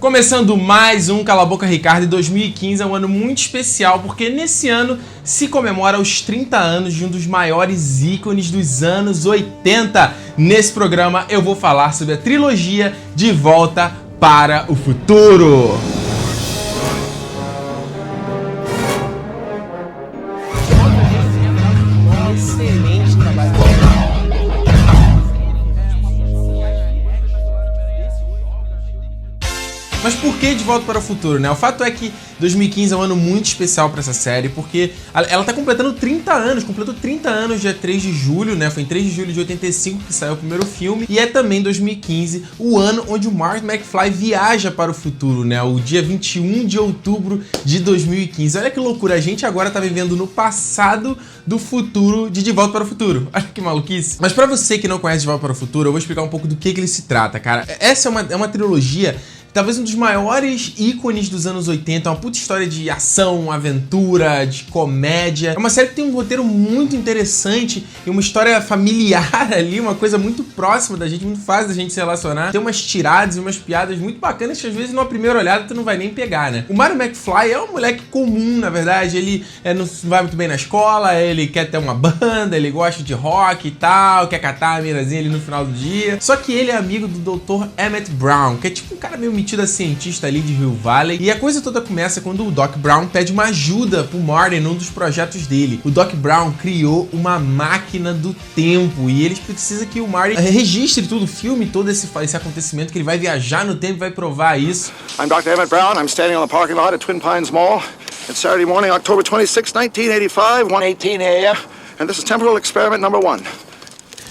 Começando mais um Cala a Boca Ricardo, e 2015 é um ano muito especial porque nesse ano se comemora os 30 anos de um dos maiores ícones dos anos 80. Nesse programa eu vou falar sobre a trilogia De Volta para o Futuro. Excelente trabalho. Mas por que De Volta para o Futuro, né? O fato é que 2015 é um ano muito especial para essa série, porque ela tá completando 30 anos, completou 30 anos dia 3 de julho, né? Foi em 3 de julho de 85 que saiu o primeiro filme, e é também 2015 o ano onde o Marty McFly viaja para o futuro, né? O dia 21 de outubro de 2015. Olha que loucura, a gente agora tá vivendo no passado do futuro de Volta para o Futuro. Olha que maluquice. Mas pra você que não conhece De Volta para o Futuro, eu vou explicar um pouco do que ele se trata, cara. Essa é uma trilogia, talvez um dos maiores ícones dos anos 80, uma puta história de ação, aventura, de comédia. É uma série que tem um roteiro muito interessante e uma história familiar ali, uma coisa muito próxima da gente, muito fácil da gente se relacionar. Tem umas tiradas e umas piadas muito bacanas que às vezes numa primeira olhada tu não vai nem pegar, né? O Marty McFly é um moleque comum, na verdade. Ele não vai muito bem na escola, ele quer ter uma banda, ele gosta de rock e tal, quer catar a mirazinha ali no final do dia. Só que ele é amigo do Dr. Emmett Brown, que é tipo um cara meio metido a cientista ali de Hill Valley, e a coisa toda começa quando o Doc Brown pede uma ajuda pro Marty num dos projetos dele. O Doc Brown criou uma máquina do tempo e eles precisam que o Marty registre tudo, filme todo esse acontecimento, que ele vai viajar no tempo e vai provar isso. I'm Dr. Emmett Brown. I'm standing on the parking lot at Twin Pines Mall. It's Saturday morning, October 26, 1985, 1:18 a.m. And this is temporal experiment number 1.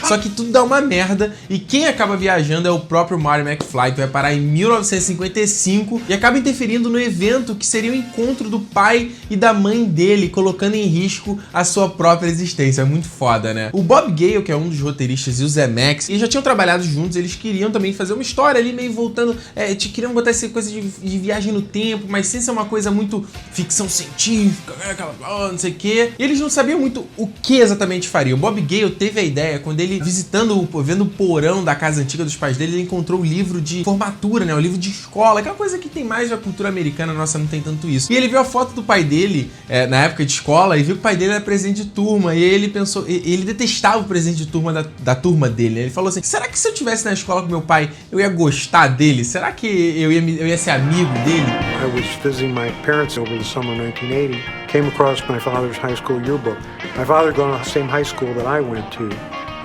Só que tudo dá uma merda e quem acaba viajando é o próprio Marty McFly, que vai parar em 1955 e acaba interferindo no evento que seria o encontro do pai e da mãe dele, colocando em risco a sua própria existência. É muito foda, né? O Bob Gale, que é um dos roteiristas, e o Zemeckis, eles já tinham trabalhado juntos, eles queriam também fazer uma história ali meio voltando, queriam botar essa coisa de viagem no tempo, mas sem ser uma coisa muito ficção científica, não sei o quê. E eles não sabiam muito o que exatamente fariam. O Bob Gale teve a ideia quando ele, vendo o porão da casa antiga dos pais dele, ele encontrou o livro de formatura, né? O livro de escola, aquela coisa que tem mais da cultura americana, nossa, não tem tanto isso. E ele viu a foto do pai dele, na época de escola, e viu que o pai dele era presidente de turma, e aí ele pensou, ele detestava o presidente de turma da turma dele, né? Ele falou assim, será que se eu estivesse na escola com meu pai, eu ia gostar dele? Será que eu ia ser amigo dele? I was visiting my parents over the summer of 1980, came across my father's high school yearbook. My father had gone to the same high school that I went to.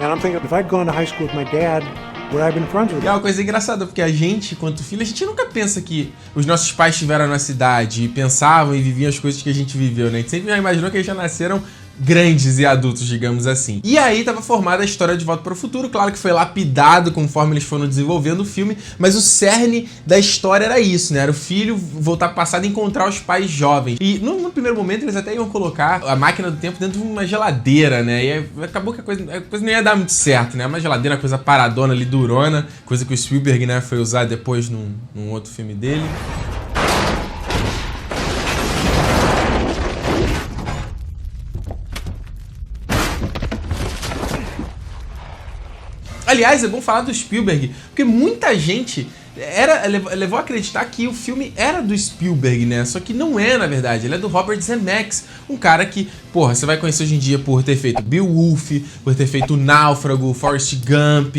And I'm thinking, if I'd gone to high school with my dad, would I have been friends with him? E é uma coisa engraçada, porque a gente, quanto filho, a gente nunca pensa que os nossos pais estiveram na cidade e pensavam e viviam as coisas que a gente viveu, né? A gente sempre já imaginou que eles já nasceram grandes e adultos, digamos assim. E aí tava formada a história de Volta para o Futuro, claro que foi lapidado conforme eles foram desenvolvendo o filme, mas o cerne da história era isso, né? Era o filho voltar pro passado e encontrar os pais jovens. E no primeiro momento eles até iam colocar a máquina do tempo dentro de uma geladeira, né? E acabou que a coisa não ia dar muito certo, né? Uma geladeira, uma coisa paradona ali, durona, coisa que o Spielberg, né, foi usar depois num outro filme dele. Aliás, é bom falar do Spielberg, porque muita gente levou a acreditar que o filme era do Spielberg, né? Só que não é, na verdade. Ele é do Robert Zemeckis, um cara que, porra, você vai conhecer hoje em dia por ter feito Beowulf, por ter feito o Náufrago, Forrest Gump,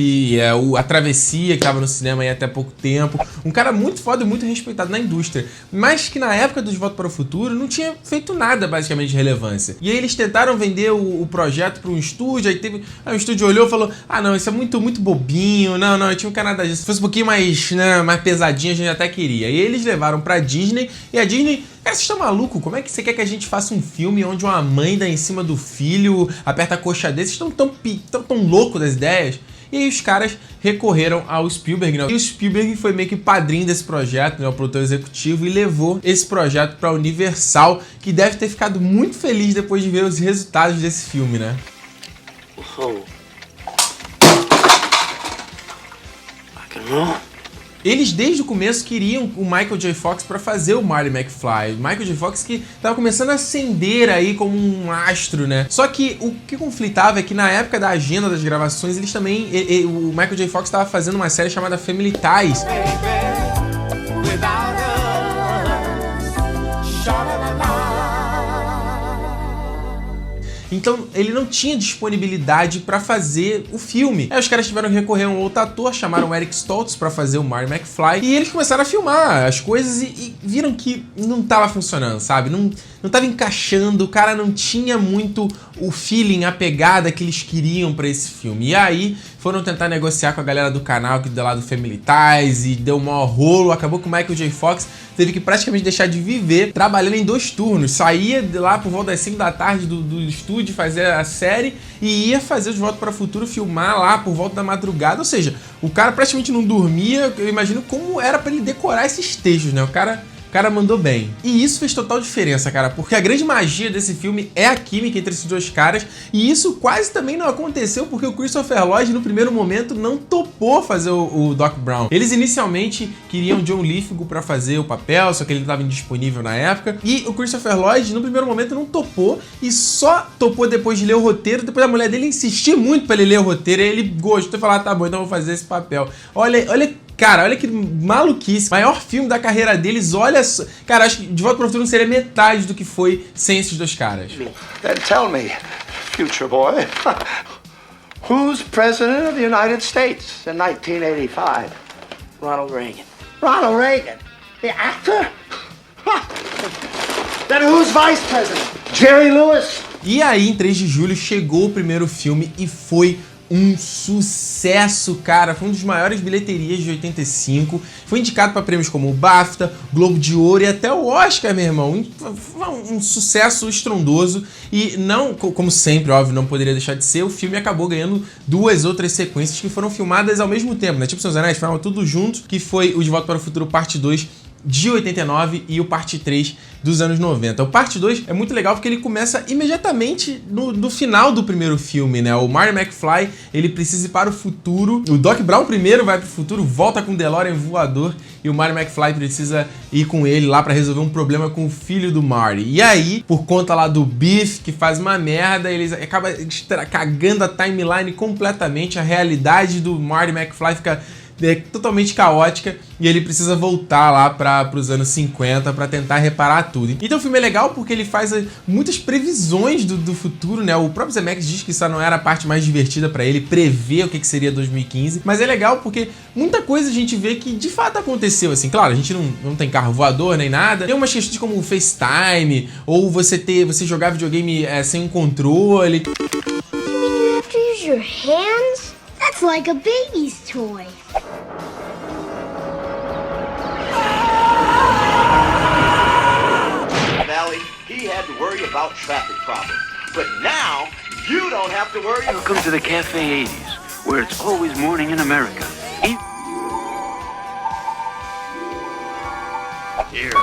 a Travessia, que tava no cinema aí até pouco tempo. Um cara muito foda e muito respeitado na indústria, mas que na época do De Volta para o Futuro não tinha feito nada basicamente de relevância. E aí eles tentaram vender o projeto para um estúdio, aí o estúdio olhou e falou, não, isso é muito bobinho, não, eu tinha um canal disso. Se fosse um pouquinho mais, né, mais pesadinho, a gente até queria. E eles levaram pra Disney, e a Disney, cara, vocês estão malucos? Como é que você quer que a gente faça um filme onde uma mãe dá em cima do filho, aperta a coxa dele? Vocês estão tão loucos das ideias? E aí os caras recorreram ao Spielberg, né? E o Spielberg foi meio que padrinho desse projeto, né? O produtor executivo, e levou esse projeto pra Universal, que deve ter ficado muito feliz depois de ver os resultados desse filme, né? Rock and roll. Eles, desde o começo, queriam o Michael J. Fox para fazer o Marty McFly. O Michael J. Fox que tava começando a ascender aí como um astro, né? Só que o que conflitava é que na época da agenda das gravações, eles também... o Michael J. Fox tava fazendo uma série chamada Family Ties. então ele não tinha disponibilidade pra fazer o filme. Aí os caras tiveram que recorrer a um outro ator, chamaram o Eric Stoltz pra fazer o Marty McFly, e eles começaram a filmar as coisas e viram que não tava funcionando, sabe? Não tava encaixando, o cara não tinha muito o feeling, a pegada que eles queriam pra esse filme. E aí foram tentar negociar com a galera do canal que deu lá do Family Ties e deu um maior rolo. Acabou que o Michael J. Fox teve que praticamente deixar de viver trabalhando em 2 turnos. Saía de lá por volta das 5 da tarde do estúdio fazer a série e ia fazer De Volta para o Futuro, filmar lá por volta da madrugada. Ou seja, o cara praticamente não dormia. Eu imagino como era pra ele decorar esses textos, né? O cara mandou bem. E isso fez total diferença, cara, porque a grande magia desse filme é a química entre esses dois caras, e isso quase também não aconteceu porque o Christopher Lloyd, no primeiro momento, não topou fazer o Doc Brown. Eles inicialmente queriam John Lithgow pra fazer o papel, só que ele estava indisponível na época, e o Christopher Lloyd, no primeiro momento, não topou, e só topou depois de ler o roteiro, depois a mulher dele insistir muito pra ele ler o roteiro, e ele gostou e falou, tá bom, então eu vou fazer esse papel. Cara, olha que maluquice. Maior filme da carreira deles, olha só. Cara, acho que De Volta para o Futuro não seria metade do que foi sem esses dois caras. Then tell me, future boy, who's president of the United States in 1985? Ronald Reagan. Ronald Reagan, the actor? Then who's vice president? Jerry Lewis? E aí, em 3 de julho, chegou o primeiro filme e foi um sucesso, cara. Foi um dos maiores bilheterias de 85. Foi indicado para prêmios como o BAFTA, Globo de Ouro e até o Oscar, meu irmão. Um sucesso estrondoso. E não, como sempre, óbvio, não poderia deixar de ser, o filme acabou ganhando 2 outras sequências que foram filmadas ao mesmo tempo, né? Tipo Senhor dos Anéis, filmaram tudo junto, que foi o De Volta para o Futuro Parte 2 de 89 e o Parte 3 dos anos 90. O Parte 2 é muito legal porque ele começa imediatamente no final do primeiro filme, né? O Marty McFly, ele precisa ir para o futuro. O Doc Brown primeiro vai para o futuro, volta com o DeLorean voador e o Marty McFly precisa ir com ele lá para resolver um problema com o filho do Marty. E aí, por conta lá do Biff, que faz uma merda, eles acabam cagando a timeline completamente, a realidade do Marty McFly fica totalmente caótica e ele precisa voltar lá para os anos 50 para tentar reparar tudo. Então o filme é legal porque ele faz muitas previsões do futuro, né? O próprio Zemeckis diz que isso não era a parte mais divertida para ele, prever o que seria 2015, mas é legal porque muita coisa a gente vê que de fato aconteceu, assim. Claro, a gente não tem carro voador nem nada, tem umas questões como o FaceTime, ou você jogar videogame sem um controle. You mean you have to use your hands? That's like a baby's toy. Valley, he had to worry about traffic problems. But now, you don't have to worry. Welcome to the Cafe 80s, where it's always morning in America. Here.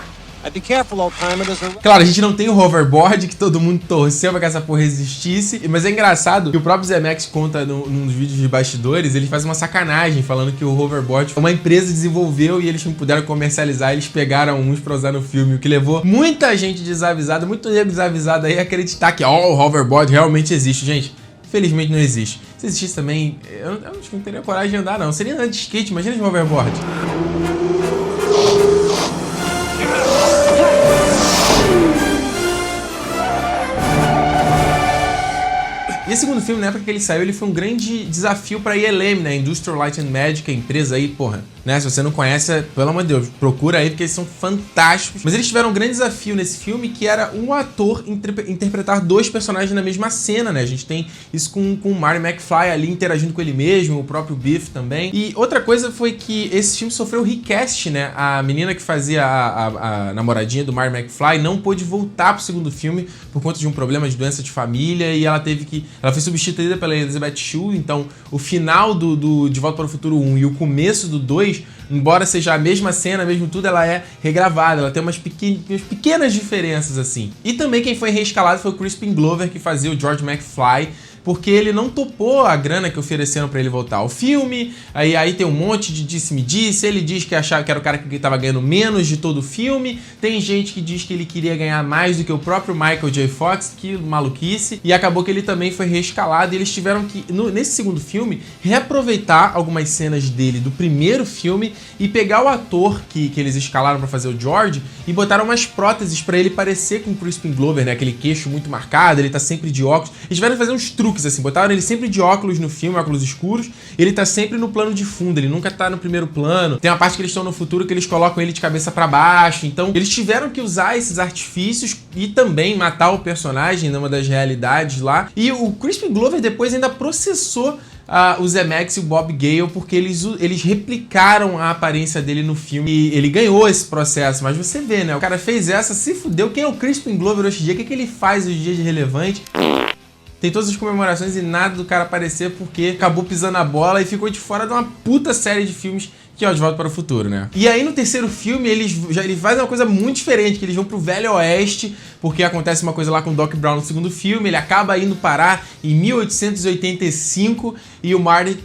Be careful, old timer. Claro, a gente não tem o hoverboard que todo mundo torceu pra que essa porra existisse, mas é engraçado que o próprio Zemeckis conta num dos vídeos de bastidores, ele faz uma sacanagem falando que o hoverboard uma empresa desenvolveu e eles não puderam comercializar, eles pegaram uns pra usar no filme, o que levou muita gente desavisada, muito nego desavisado aí a acreditar que o hoverboard realmente existe. Gente, felizmente não existe. Se existisse também, eu não teria coragem de andar não, seria andar de skate, imagina de hoverboard. E esse segundo filme, na época que ele saiu, ele foi um grande desafio pra ILM, né? Industrial Light and Magic, a empresa aí, porra, né? Se você não conhece, pelo amor de Deus, procura aí porque eles são fantásticos. Mas eles tiveram um grande desafio nesse filme, que era um ator interpretar 2 personagens na mesma cena, né? A gente tem isso com o Marty McFly ali interagindo com ele mesmo, o próprio Biff também. E outra coisa foi que esse filme sofreu recast, né? A menina que fazia a namoradinha do Marty McFly não pôde voltar pro segundo filme por conta de um problema de doença de família e ela foi substituída pela Elizabeth Shue, então o final do De Volta para o Futuro 1 e o começo do 2, embora seja a mesma cena, mesmo tudo, ela é regravada, ela tem umas pequenas diferenças assim. E também quem foi reescalado foi o Crispin Glover, que fazia o George McFly, porque ele não topou a grana que ofereceram pra ele voltar ao filme. Aí tem um monte de disse-me-disse. Ele diz que achava que era o cara que tava ganhando menos de todo o filme. Tem gente que diz que ele queria ganhar mais do que o próprio Michael J. Fox, que maluquice. E acabou que ele também foi reescalado. E eles tiveram que, nesse segundo filme, reaproveitar algumas cenas dele do primeiro filme e pegar o ator que eles escalaram pra fazer o George e botaram umas próteses pra ele parecer com o Crispin Glover, né? Aquele queixo muito marcado, ele tá sempre de óculos. Eles tiveram que fazer uns truques, assim, botaram ele sempre de óculos no filme, óculos escuros. Ele tá sempre no plano de fundo, ele nunca tá no primeiro plano. Tem uma parte que eles estão no futuro que eles colocam ele de cabeça pra baixo. Então, eles tiveram que usar esses artifícios e também matar o personagem numa das realidades lá. E o Crispin Glover depois ainda processou o Zemeckis e o Bob Gale, porque eles replicaram a aparência dele no filme e ele ganhou esse processo. Mas você vê, né? O cara fez essa, se fudeu. Quem é o Crispin Glover hoje em dia? O que ele faz hoje em dia de relevante? Tem todas as comemorações e nada do cara aparecer porque acabou pisando a bola e ficou de fora de uma puta série de filmes que é o De Volta para o Futuro, né? E aí no terceiro filme eles fazem uma coisa muito diferente, que eles vão pro Velho Oeste, porque acontece uma coisa lá com o Doc Brown no segundo filme, ele acaba indo parar em 1885 e o Marty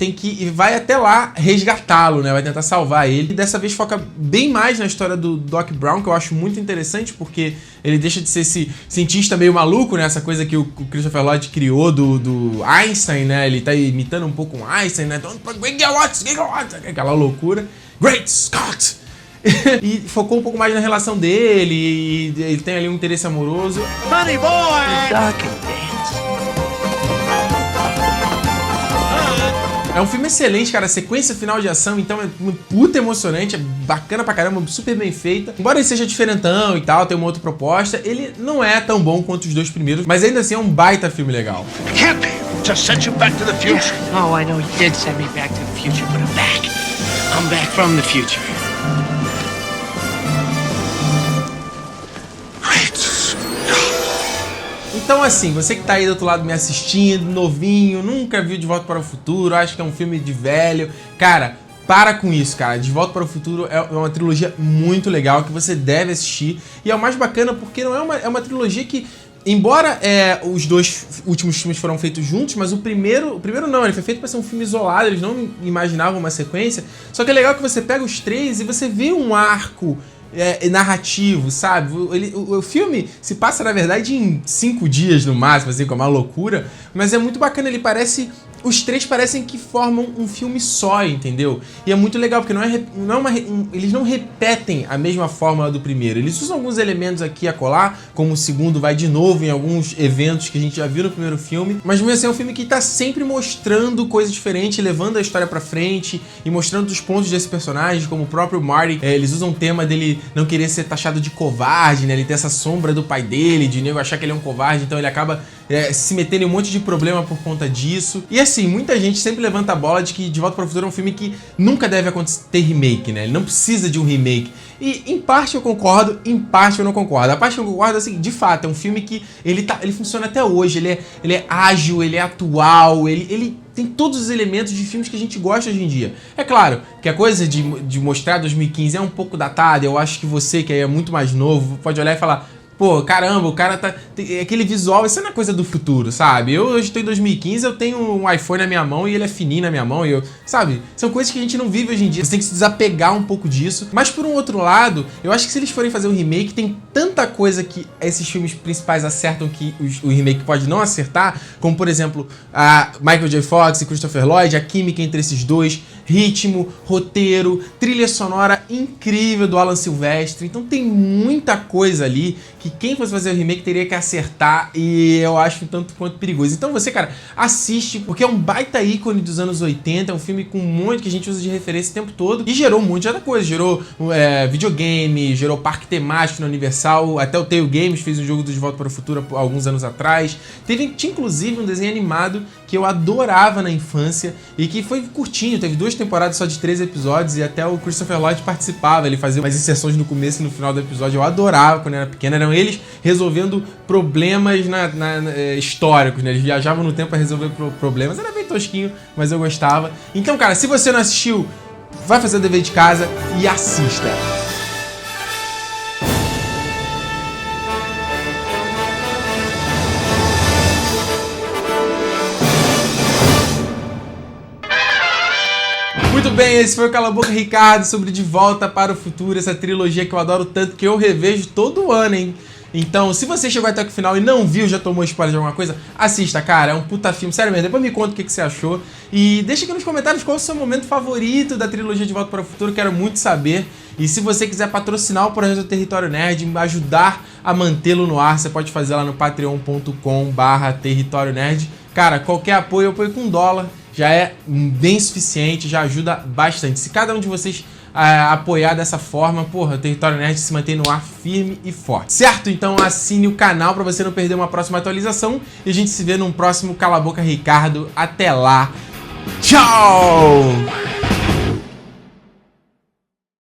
vai até lá resgatá-lo, né? Vai tentar salvar ele. E dessa vez foca bem mais na história do Doc Brown, que eu acho muito interessante, porque ele deixa de ser esse cientista meio maluco, né? Essa coisa que o Christopher Lloyd criou do Einstein, né? Ele tá imitando um pouco o Einstein, né? Aquela loucura. Great Scott! E focou um pouco mais na relação dele, e ele tem ali um interesse amoroso. Funny boy! Doc can dance. É um filme excelente, cara. A sequência final de ação, então, é puta emocionante, é bacana pra caramba, super bem feita. Embora ele seja diferentão e tal, tem uma outra proposta, ele não é tão bom quanto os dois primeiros, mas ainda assim é um baita filme legal. Can't be. Just sent you back to the future. Oh, I know he did send me back to the future, but I'm back. I'm back from the future. Então assim, você que tá aí do outro lado me assistindo, novinho, nunca viu De Volta para o Futuro, acha que é um filme de velho, cara, para com isso, cara. De Volta para o Futuro é uma trilogia muito legal que você deve assistir. E é o mais bacana porque não é uma trilogia que, embora os dois últimos filmes foram feitos juntos, mas o primeiro não, ele foi feito para ser um filme isolado, eles não imaginavam uma sequência. Só que é legal que você pega os três e você vê um arco narrativo, sabe? O filme se passa, na verdade, em 5 dias no máximo, assim, com uma loucura, mas é muito bacana, os três parecem que formam um filme só, entendeu? E é muito legal, porque eles não repetem a mesma fórmula do primeiro. Eles usam alguns elementos aqui a colar, como o segundo vai de novo em alguns eventos que a gente já viu no primeiro filme, mas mesmo assim é um filme que tá sempre mostrando coisas diferentes, levando a história pra frente e mostrando os pontos desse personagem, como o próprio Marty. Eles usam o tema dele não querer ser taxado de covarde, né? Ele tem essa sombra do pai dele, de nego achar que ele é um covarde, então ele acaba se metendo em um monte de problema por conta disso. E assim, muita gente sempre levanta a bola de que De Volta para o Futuro é um filme que nunca deve ter remake, né? Ele não precisa de um remake. E em parte eu concordo, em parte eu não concordo. A parte que eu concordo é assim, de fato, é um filme que ele funciona até hoje, ele é ágil, ele é atual, ele tem todos os elementos de filmes que a gente gosta hoje em dia. É claro que a coisa de mostrar 2015 é um pouco datada, eu acho que você, que é muito mais novo, pode olhar e falar: pô, caramba, o cara tem aquele visual, isso não é coisa do futuro, sabe? Eu hoje tô em 2015, eu tenho um iPhone na minha mão e ele é fininho na minha mão, sabe? São coisas que a gente não vive hoje em dia, você tem que se desapegar um pouco disso. Mas por um outro lado, eu acho que se eles forem fazer um remake, tem tanta coisa que esses filmes principais acertam que o remake pode não acertar, como por exemplo, a Michael J. Fox e Christopher Lloyd, a química entre esses dois, ritmo, roteiro, trilha sonora incrível do Alan Silvestre. Então tem muita coisa ali que quem fosse fazer o remake teria que acertar, e eu acho um tanto quanto perigoso. Então você, cara, assiste, porque é um baita ícone dos anos 80, é um filme com um monte que a gente usa de referência o tempo todo, e gerou um monte de outra coisa, gerou videogame, gerou parque temático na Universal, até o Tale Games fez um jogo do De Volta para o Futuro há alguns anos atrás, tinha inclusive um desenho animado que eu adorava na infância, e que foi curtinho, teve 2 temporadas só de 3 episódios, e até o Christopher Lloyd participava, ele fazia umas inserções no começo e no final do episódio, eu adorava quando eu era pequeno, eram eles resolvendo problemas históricos, né? Eles viajavam no tempo para resolver problemas. Era bem tosquinho, mas eu gostava. Então, cara, se você não assistiu, vai fazer o dever de casa e assista. bem, esse foi o Cala a Boca Ricardo sobre De Volta para o Futuro, essa trilogia que eu adoro tanto, que eu revejo todo ano, hein? Então, se você chegou até o final e não viu, já tomou spoiler de alguma coisa, assista, cara, é um puta filme, sério mesmo. Depois me conta o que você achou e deixa aqui nos comentários qual é o seu momento favorito da trilogia De Volta para o Futuro, quero muito saber. E se você quiser patrocinar o projeto do Território Nerd, ajudar a mantê-lo no ar, você pode fazer lá no patreon.com/Território Nerd. Cara, qualquer apoio, eu apoio com $1, já é bem suficiente, já ajuda bastante. Se cada um de vocês apoiar dessa forma, porra, o Território Nerd se mantém no ar firme e forte. Certo? Então assine o canal pra você não perder uma próxima atualização e a gente se vê num próximo Cala a Boca Ricardo. Até lá. Tchau!